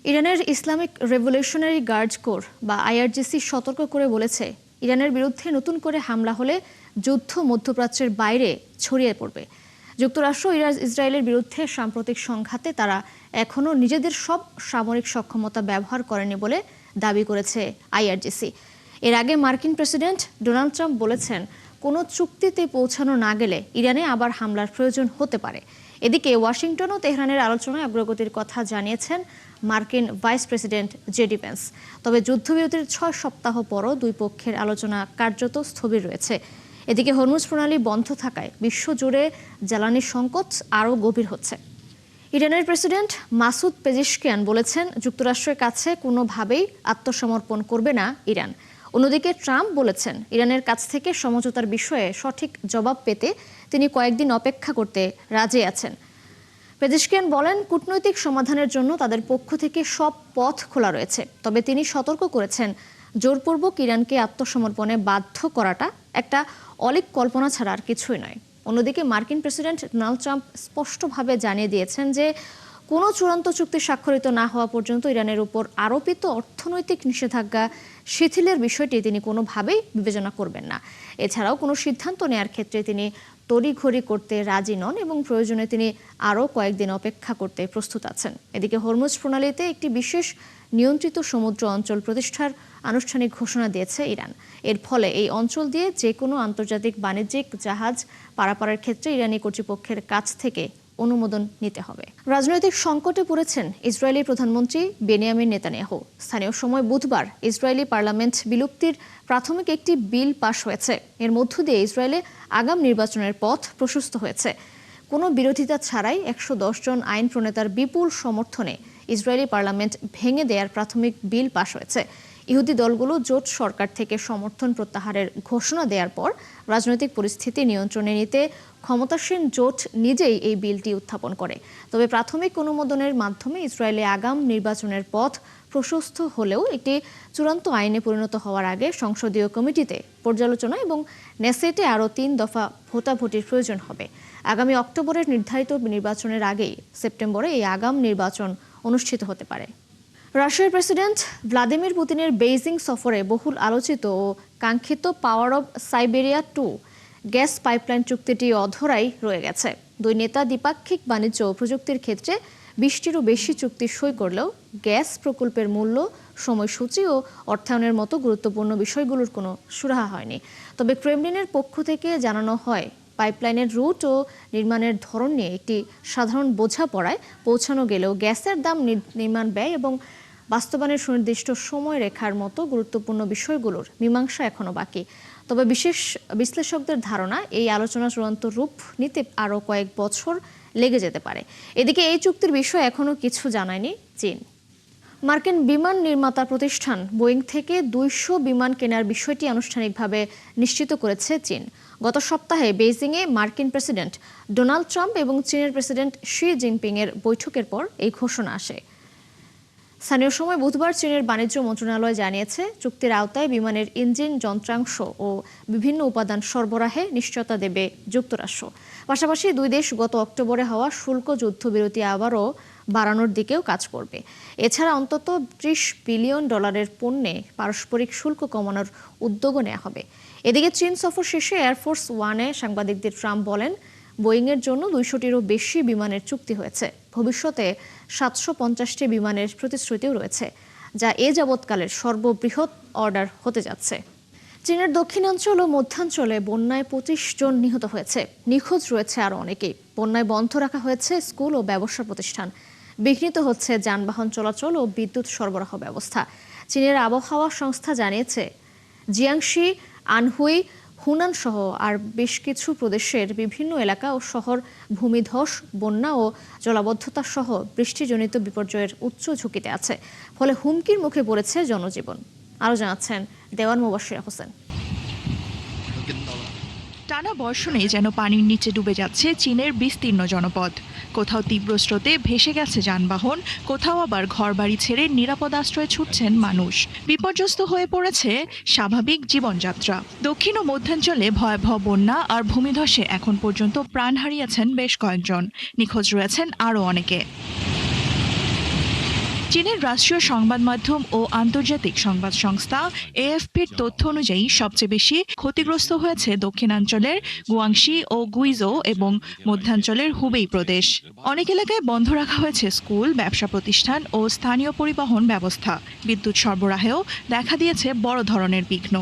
ইরানের Islamic revolutionary guard corps বা IRGC সতর্ক করে বলেছে, ইরানের বিরুদ্ধে নতুন করে হামলা হলে যুদ্ধ মধ্যপ্রাচ্যের বাইরে ছড়িয়ে পড়বে। যুক্তরাষ্ট্র ইসরায়েলের বিরুদ্ধে সাম্প্রতিক সংঘাতে তারা এখনও নিজেদের সব সামরিক সক্ষমতা ব্যবহার করেনি বলে দাবি করেছে আইআরজিসি। এর আগে মার্কিন প্রেসিডেন্ট ডোনাল্ড ট্রাম্প বলেছেন, কোনো চুক্তিতে পৌঁছানো না গেলে ইরানে আবার হামলার প্রয়োজন হতে পারে। এদিকে ওয়াশিংটন ও তেহরানের আলোচনায় অগ্রগতির কথা জানিয়েছেন মার্কিন ভাইস প্রেসিডেন্ট জেডি পেন্স। তবে যুদ্ধবিরতির 6 সপ্তাহ পরও দুই পক্ষের আলোচনা কার্যত স্থবির রয়েছে। এদিকে হরমুজ প্রণালী বন্ধ থাকায় বিশ্বজুড়ে জ্বালানি সংকট আরও গভীর হচ্ছে। ইরানের প্রেসিডেন্ট মাসুদ পেজিশকিয়ান বলেছেন, যুক্তরাষ্ট্রের কাছে কোনোভাবেই আত্মসমর্পণ করবে না ইরান। অন্যদিকে ট্রাম্প বলেছেন, ইরানের কাছ থেকে সমঝোতার বিষয়ে সঠিক জবাব পেতে তিনি কয়েকদিন অপেক্ষা করতে রাজি আছেন। পেজিশকিয়ান বলেন, কূটনৈতিক সমাধানের জন্য তাদের পক্ষ থেকে সব পথ খোলা রয়েছে। তবে তিনি সতর্ক করেছেন, জোরপূর্বক ইরানকে আত্মসমর্পণে বাধ্য করাটা একটা অলীক কল্পনা ছাড়া আর কিছুই নয়। অন্যদিকে মার্কিন প্রেসিডেন্ট ডোনাল্ড ট্রাম্প স্পষ্টভাবে জানিয়ে দিয়েছেন যে কোনো চূড়ান্ত চুক্তি স্বাক্ষরিত না হওয়া পর্যন্ত ইরানের উপর আরোপিত অর্থনৈতিক নিষেধাজ্ঞা শিথিলের বিষয়টি তিনি কোনোভাবেই বিবেচনা করবেন না। এছাড়াও কোনো সিদ্ধান্ত নেয়ার ক্ষেত্রে তিনি তড়িঘড়ি করতে রাজি নন এবং প্রয়োজনে তিনি আরও কয়েকদিন অপেক্ষা করতে প্রস্তুত আছেন। এদিকে হরমুজ প্রণালীতে একটি বিশেষ নিয়ন্ত্রিত সমুদ্র অঞ্চল প্রতিষ্ঠার আনুষ্ঠানিক ঘোষণা দিয়েছে ইরান। এর ফলে এই অঞ্চল দিয়ে যে কোনো আন্তর্জাতিক বাণিজ্যিক জাহাজ পারাপারের ক্ষেত্রে ইরানি কর্তৃপক্ষের কাছ থেকে অনুমোদন নিতে হবে। রাজনৈতিক সংকটে পড়েছেন ইসরায়েলি প্রধানমন্ত্রী বেনিয়ামিন নেতানিয়াহু। স্থানীয় সময় বুধবার ইসরায়েলি পার্লামেন্ট বিলুপ্তির প্রাথমিক একটি বিল পাশ হয়েছে। এর মধ্য দিয়ে ইসরায়েলে আগাম নির্বাচনের পথ প্রশস্ত হয়েছে। কোনো বিরোধিতা ছাড়াই 110 জন আইন প্রণেতার বিপুল সমর্থনে ইসরায়েলি পার্লামেন্ট ভেঙে দেওয়ার প্রাথমিক বিল পাশ হয়েছে। ইহুদি দলগুলো জোট সরকার থেকে সমর্থন প্রত্যাহারের ঘোষণা দেওয়ার পর রাজনৈতিক পরিস্থিতি নিয়ন্ত্রণে নিতে ক্ষমতাসীন জোট নিজেই এই বিলটি উত্থাপন করে। তবে প্রাথমিক অনুমোদনের মাধ্যমে ইসরায়েলে আগাম নির্বাচনের পথ প্রশস্ত হলেও একটি চূড়ান্ত আইনে পরিণত হওয়ার আগে সংসদীয় কমিটিতে পর্যালোচনা এবং নেসেটে আরও 3 দফা ভোটাভুটির প্রয়োজন হবে। আগামী অক্টোবরের নির্ধারিত নির্বাচনের আগেই সেপ্টেম্বরে এই আগাম নির্বাচন অনুষ্ঠিত হতে পারে। রাশিয়ার প্রেসিডেন্ট ভ্লাদিমির পুতিনের বেইজিং সফরে বহুল আলোচিত ও কাঙ্ক্ষিত power of Siberia 2 gas pipeline চুক্তিটি অধরাই রয়ে গেছে। দুই নেতা দ্বিপাক্ষিক বাণিজ্য ও প্রযুক্তির ক্ষেত্রে 20টিরও বেশি চুক্তি সই করলেও গ্যাস প্রকল্পের মূল্য, সময়সূচি ও অর্থায়নের মতো গুরুত্বপূর্ণ বিষয়গুলোর কোনো সুরাহা হয়নি। তবে ক্রেমলিনের পক্ষ থেকে জানানো হয়, পাইপলাইনের রুট ও নির্মাণের ধরন নিয়ে একটি সাধারণ বোঝাপড়ায় পৌঁছানো গেলেও গ্যাসের দাম, নির্মাণ ব্যয় এবং বাস্তবায়নের সুনির্দিষ্ট সময় রেখার মতো গুরুত্বপূর্ণ বিষয়গুলোর মীমাংসা এখনো বাকি। তবে বিশেষ বিশ্লেষকদের ধারণা, এই আলোচনা চূড়ান্ত রূপ নিতে আরও কয়েক বছর লেগে যেতে পারে। এদিকে এই চুক্তির বিষয়ে এখনো কিছু জানায়নি চীন। মার্কিন বিমান নির্মাতা প্রতিষ্ঠান বোয়িং থেকে 200 বিমান কেনার বিষয়টি আনুষ্ঠানিকভাবে নিশ্চিত করেছে চীন। গত সপ্তাহে বেইজিংয়ে মার্কিন প্রেসিডেন্ট ডোনাল্ড ট্রাম্প এবং চীনের প্রেসিডেন্ট শি জিনপিং এর বৈঠকের পর এই ঘোষণা আসে। স্থানীয় সময় বুধবার চীনের বাণিজ্য মন্ত্রণালয় জানিয়েছে, চুক্তির আওতায় বিমানের ইঞ্জিন, যন্ত্রাংশ ও বিভিন্ন উপাদান সরবরাহে নিশ্চয়তা দেবে যুক্তরাষ্ট্র। পাশাপাশি দুই দেশ গত অক্টোবরে হওয়া শুল্ক যুদ্ধবিরতি আবারও বাড়ানোর দিকেও কাজ করবে। এছাড়া অন্তত $30 বিলিয়ন পণ্যে পারস্পরিক শুল্ক কমানোর উদ্যোগও নেওয়া হবে। এদিকে চীন সফর শেষে এয়ারফোর্স ওয়ানে সাংবাদিকদের ট্রাম্প বলেন, বোয়িংয়ের জন্য 200টিরও বেশি বিমানের চুক্তি হয়েছে। ভবিষ্যতে 750টি বিমানের প্রতিশ্রুতিও রয়েছে, যা এ যাবৎকালের সর্ববৃহৎ অর্ডার হতে যাচ্ছে। চীনের দক্ষিণাঞ্চল ও মধ্যাঞ্চলে বন্যায় 25 জন নিহত হয়েছে। নিখোঁজ রয়েছে আরও অনেকেই। বন্যায় বন্ধ রাখা হয়েছে স্কুল ও ব্যবসা প্রতিষ্ঠান। বিঘ্নিত হচ্ছে যানবাহন চলাচল ও বিদ্যুৎ সরবরাহ ব্যবস্থা। চীনের আবহাওয়া সংস্থা জানিয়েছে, জিয়াংশি, আনহুই, হুনান সহ আর বেশ কিছু প্রদেশের বিভিন্ন এলাকা ও শহর ভূমিধস, বন্যা ও জলাবদ্ধতা সহ বৃষ্টিজনিত বিপর্যয়ের উচ্চ ঝুঁকিতে আছে। ফলে হুমকির মুখে পড়েছে জনজীবন। আরও জানাচ্ছেন দেওয়ান মুবাশশির হোসেন। টানা বর্ষণে যেন পানির নিচে ডুবে যাচ্ছে চীনের বিস্তীর্ণ জনপদ। কোথাও তীব্র স্রোতে ভেসে গেছে যানবাহন, কোথাও আবার ঘরবাড়ি ছেড়ে নিরাপদ আশ্রয়ে ছুটছেন মানুষ। বিপর্যস্ত হয়ে পড়েছে স্বাভাবিক জীবনযাত্রা। দক্ষিণ ও মধ্যাঞ্চলে ভয়াবহ বন্যা আর ভূমিধসে এখন পর্যন্ত প্রাণ হারিয়েছেন বেশ কয়েকজন। নিখোঁজ রয়েছেন আরও অনেকে। চীনের রাষ্ট্রীয় সংবাদ মাধ্যম ও আন্তর্জাতিক সংবাদ সংস্থা এএফপির তথ্য অনুযায়ী সবচেয়ে বেশি ক্ষতিগ্রস্ত হয়েছে দক্ষিণাঞ্চলের গুয়াংশি ও গুইজো এবং মধ্যাঞ্চলের হুবেই প্রদেশ। অনেক এলাকায় বন্ধ রাখা হয়েছে স্কুল, ব্যবসা প্রতিষ্ঠান ও স্থানীয় পরিবহন ব্যবস্থা। বিদ্যুৎ সরবরাহেও দেখা দিয়েছে বড় ধরনের বিঘ্ন।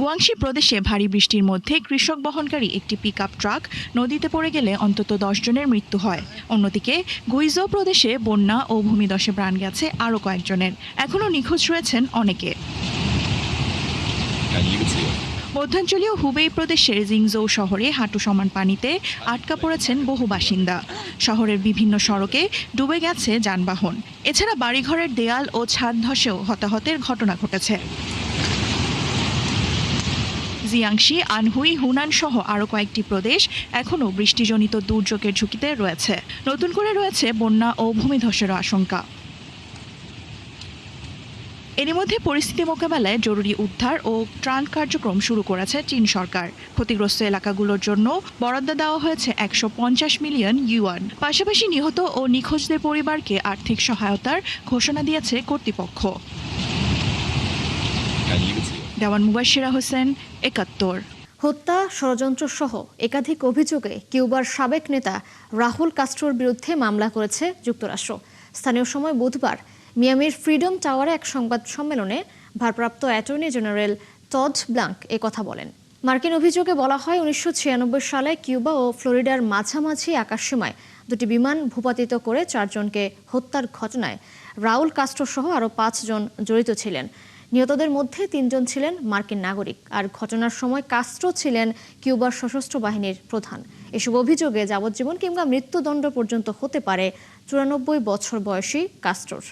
গুয়াংশি প্রদেশে ভারী বৃষ্টির মধ্যে কৃষক বহনকারী একটি পিকআপ ট্রাক নদীতে পড়ে গেলে অন্তত 10 জনের মৃত্যু হয়। অন্যদিকে গুইজো প্রদেশে বন্যা ও ভূমিধসে প্রাণ গেছে আরও কয়েকজনের। এখনও নিখোঁজ রয়েছেন অনেকে। মধ্যাঞ্চলীয় হুবেই প্রদেশের জিংজৌ শহরে হাঁটু সমান পানিতে আটকা পড়েছেন বহু বাসিন্দা। শহরের বিভিন্ন সড়কে ডুবে গেছে যানবাহন। এছাড়া বাড়িঘরের দেয়াল ও ছাদ ধসেও হতাহতের ঘটনা ঘটেছে। জিয়াংশি, আনহুই, হুনান সহ আরও কয়েকটি প্রদেশ এখনও বৃষ্টিজনিত দুর্যোগের ঝুঁকিতে রয়েছে। নতুন করে রয়েছে বন্যা ও ভূমিধসেরও আশঙ্কা। এরই মধ্যে পরিস্থিতি মোকাবেলায় জরুরি উদ্ধার ও ত্রাণ কার্যক্রম শুরু করেছে চীন সরকার। ক্ষতিগ্রস্ত এলাকাগুলোর জন্য বরাদ্দ দেওয়া হয়েছে 150 মিলিয়ন ইউয়ান। পাশাপাশি নিহত ও নিখোঁজদের পরিবারকে আর্থিক সহায়তার ঘোষণা দিয়েছে কর্তৃপক্ষ। দেওয়ান মুবাশশিরা হোসেন, ৭১। হত্যা, ষড়যন্ত্র সহ একাধিক অভিযোগে কিউবার সাবেক নেতা রাহুল কাস্ট্রোর বিরুদ্ধে মামলা করেছে যুক্তরাষ্ট্র। স্থানীয় সময় বুধবার মিয়ামির ফ্রিডম টাওয়ারে এক সংবাদ সম্মেলনে ভারপ্রাপ্ত অ্যাটর্নি জেনারেল টড ব্লাঙ্ক কথা বলেন। মার্কিন অভিযোগে বলা হয় 1996 সালে কিউবা ও ফ্লোরিডার মাঝামাঝি আকাশসীমায় দুটি বিমান ভূপাতিত করে 4 জনকে হত্যার ঘটনায় রাউল কাস্ট্রো সহ আরও 5 জন জড়িত ছিলেন। নিহতদের মধ্যে 3 জন ছিলেন মার্কিন নাগরিক, আর ঘটনার সময় কাস্ট্রো ছিলেন কিউবার সশস্ত্র বাহিনীর প্রধান। এসব অভিযোগে যাবজ্জীবন কিংবা মৃত্যুদণ্ড পর্যন্ত হতে পারে 94 বছর বয়সী কাস্ট্রোর।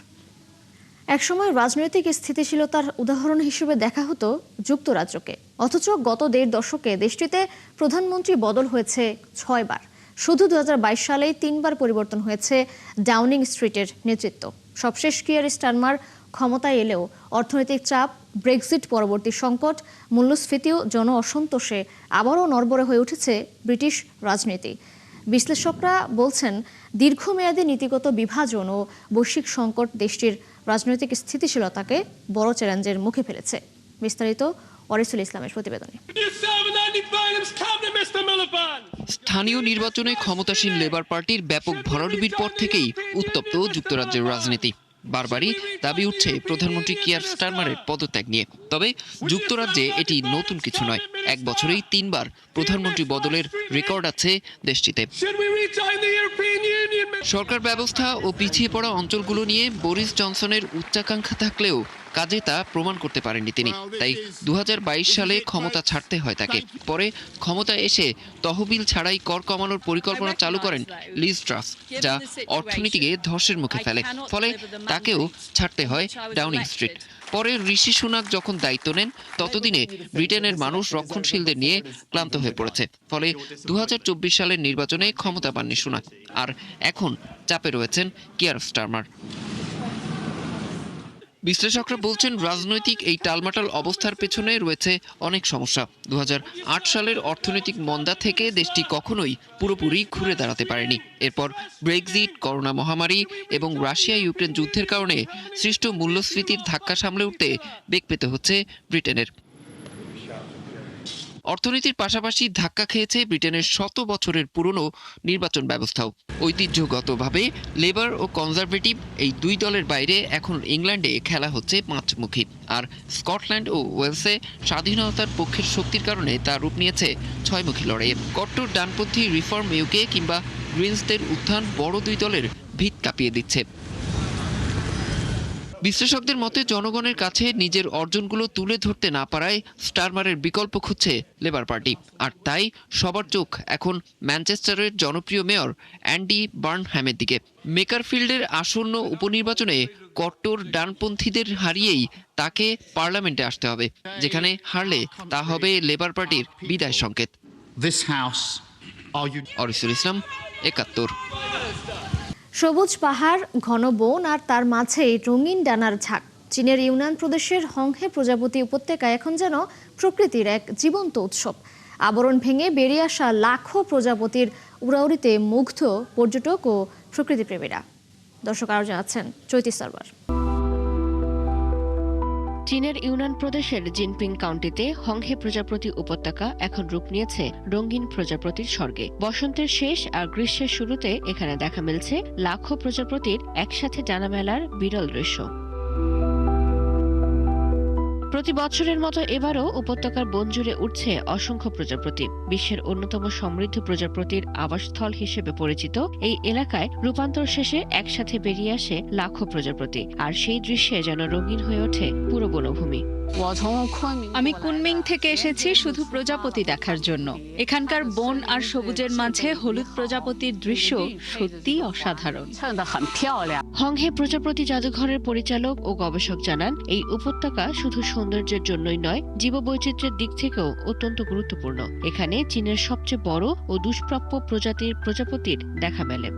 একসময় রাজনৈতিক স্থিতিশীলতার উদাহরণ হিসেবে দেখা হতো যুক্তরাজ্যকে, অথচ গত 1.5 দশকে দেশটিতে প্রধানমন্ত্রী বদল হয়েছে 6 বার। শুধু 2022 সালেই 3 বার পরিবর্তন হয়েছে ডাউনিং স্ট্রিটের নেতৃত্ব। সবশেষ কিয়ার স্টারমার ক্ষমতায় এলেও অর্থনৈতিক চাপ, ব্রেক্সিট পরবর্তী সংকট, মূল্যস্ফীতি ও জন অসন্তোষে আবারও নড়বড়ে হয়ে উঠেছে ব্রিটিশ রাজনীতি। বিশ্লেষকরা বলছেন, দীর্ঘমেয়াদী নীতিগত বিভাজন ও বৈশ্বিক সংকট দেশটির রাজনৈতিক স্থিতিশীলতাকে বড় চ্যালেঞ্জের মুখে ফেলেছে। বিস্তারিত ওয়ারিসুল ইসলামের প্রতিবেদনে। স্থানীয় নির্বাচনে ক্ষমতাসীন লেবার পার্টির ব্যাপক ভরাডুবির পর থেকেই উত্তপ্ত যুক্তরাজ্যের রাজনীতি। বারবারই দাবি উঠছে প্রধানমন্ত্রী কিয়ার স্টারমারের পদত্যাগ নিয়ে। তবে যুক্তরাজ্যে এটি নতুন কিছু নয়। 1 বছরেই 3 বার প্রধানমন্ত্রী বদলের রেকর্ড আছে দেশটিতে। সরকার ব্যবস্থা ও পিছিয়ে পড়া অঞ্চলগুলো নিয়ে বরিস জনসনের উচ্চাকাঙ্ক্ষা থাকলেও কাজে তা প্রমাণ করতে পারেননি তিনি। তাই 2022 সালে ক্ষমতা ছাড়তে হয় তাকে। পরে ক্ষমতায় এসে তহবিল ছাড়াই কর কমানোর পরিকল্পনা চালু করেন লিজ ট্রাস, যা অর্থনীতিকে ধসের মুখে ফেলে। ফলে তাকেও ছাড়তে হয় ডাউনিং স্ট্রিট। পরে ঋষি সুনাক যখন দায়িত্ব নেন, ততদিনে ব্রিটেনের মানুষ রক্ষণশীলদের নিয়ে ক্লান্ত হয়ে পড়েছে। ফলে 2024 সালের নির্বাচনে ক্ষমতা পাননি সুনাক, আর এখন চাপে রয়েছেন কিয়ার স্টারমার। বিশ্লেষকরা বলছেন, রাজনৈতিক এই টালমাটাল অবস্থার পেছনে রয়েছে অনেক সমস্যা। 2008 সালের অর্থনৈতিক মন্দা থেকে দেশটি কখনোই পুরোপুরি ঘুরে দাঁড়াতে পারেনি। এরপর ব্রেক্সিট, করোনা মহামারী এবং রাশিয়া ইউক্রেন যুদ্ধের কারণে সৃষ্ট মূল্যস্ফীতির ধাক্কা সামলে উঠতে বেগ পেতে হচ্ছে ব্রিটেনের। অর্থনীতির পাশাপাশি ধাক্কা খেয়েছে ব্রিটেনের 100 বছরের পুরনো নির্বাচন ব্যবস্থাও। ঐতিহ্যগতভাবে লেবার ও কনজারভেটিভ এই 2 দলের বাইরে এখন ইংল্যান্ডে খেলা হচ্ছে 5মুখী, আর স্কটল্যান্ড ও ওয়েলসে স্বাধীনতার পক্ষের শক্তির কারণে তা রূপ নিয়েছে 6মুখী লড়াইয়ে। কট্টর ডানপন্থী রিফর্ম ইউকে কিংবা গ্রিনসদের উত্থান বড় 2 দলের ভিত কাঁপিয়ে দিচ্ছে। বিশ্লেষকদের মতে, জনগণের কাছে নিজের অর্জনগুলো তুলে ধরতে না পারায় স্টারমারের বিকল্প খুঁজছে লেবার পার্টি। আর তাই সবার চোখ এখন ম্যানচেস্টারের জনপ্রিয় মেয়র অ্যান্ডি বার্নহ্যামের দিকে। মেকারফিল্ডের আসন্ন উপনির্বাচনে কট্টর ডানপন্থীদের হারিয়েই তাকে পার্লামেন্টে আসতে হবে, যেখানে হারলে তা হবে লেবার পার্টির বিদায় সংকেত। ওয়ারিসুল ইসলাম, ৭১। সবুজ পাহাড়, ঘন বন আর তার মাঝেই রঙিন ডানার ঝাঁক। চীনের ইউনান প্রদেশের হংহে প্রজাপতি উপত্যকা এখন যেন প্রকৃতির এক জীবন্ত উৎসব। আবরণ ভেঙে বেরিয়ে আসা লাখো প্রজাপতির উড়াউড়িতে মুগ্ধ পর্যটক ও প্রকৃতিপ্রেমীরা। দর্শক আরও জানাচ্ছেন চৈতি সরওয়ার। চীনের ইউনান প্রদেশের জিনপিং কাউন্টিতে হংহে প্রজাপতি উপত্যকা এখন রূপ নিয়েছে রঙিন প্রজাপতির স্বর্গে। বসন্তের শেষ আর গ্রীষ্মের শুরুতে এখানে দেখা মিলছে লাখো প্রজাপতির একসাথে ডানা মেলার বিরল দৃশ্য। প্রতি বছরের মতো এবারও উপত্যকার বন জুড়ে উঠছে অসংখ্য প্রজাপতি। বিশ্বের অন্যতম সমৃদ্ধ প্রজাপতির আবাসস্থল হিসেবে পরিচিত এই এলাকায় রূপান্তর শেষে একসাথে বেরিয়ে আসে লাখো প্রজাপতি, আর সেই দৃশ্যে যেন রঙিন হয়ে ওঠে পুরো বনভূমি। আমি কুনমিং থেকে এসেছি শুধু প্রজাপতি দেখার জন্য। এখানকার বন আর সবুজের মাঝে হলুদ প্রজাপতির দৃশ্য সত্যিই অসাধারণ। হংহে প্রজাপতি জাদুঘরের পরিচালক ও গবেষক জানান, এই উপত্যকা শুধু সৌন্দর্যের জন্যই নয়, জীববৈচিত্র্যের দিক থেকেও অত্যন্ত গুরুত্বপূর্ণ। এখানে চীনের সবচেয়ে বড় ও দুষ্প্রাপ্য প্রজাতির প্রজাপতির দেখা মেলে।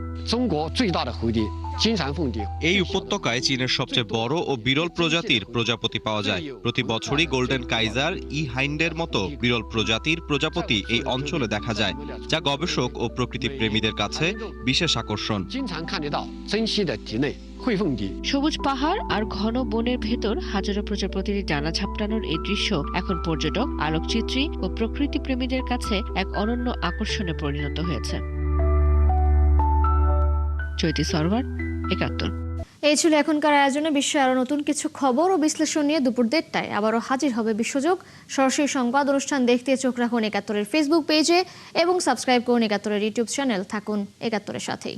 এই উপত্যকায় চীনের সবচেয়ে বড় ও বিরল প্রজাতির প্রজাপতি পাওয়া যায়। প্রতি বছরই গোল্ডেন কাইজার, ই হাইন্ডের মতো বিরল প্রজাতির প্রজাপতি এই অঞ্চলে দেখা যায়, যা গবেষক ও প্রকৃতি প্রেমীদের কাছে বিশেষ আকর্ষণ। সবুজ পাহাড় আর ঘন বনের ভেতর হাজারো প্রজাপতির ডানা ঝাপটানোর এই দৃশ্য এখন পর্যটক, আলোকচিত্রী ও প্রকৃতি প্রেমীদের কাছে এক অনন্য আকর্ষণে পরিণত হয়েছে। চৈতি সরওয়ার, ৭১। এই ছিল এখনকার আয়োজনে। বিশ্বের আরও নতুন কিছু খবর ও বিশ্লেষণ নিয়ে দুপুর ১:৩০টায় আবারও হাজির হবে বিশ্বযোগ। সরাসরি সংবাদ অনুষ্ঠান দেখতে চোখ রাখুন ৭১-এর ফেসবুক পেজে এবং সাবস্ক্রাইব করুন ৭১-এর ইউটিউব চ্যানেল। থাকুন ৭১-এর সাথেই।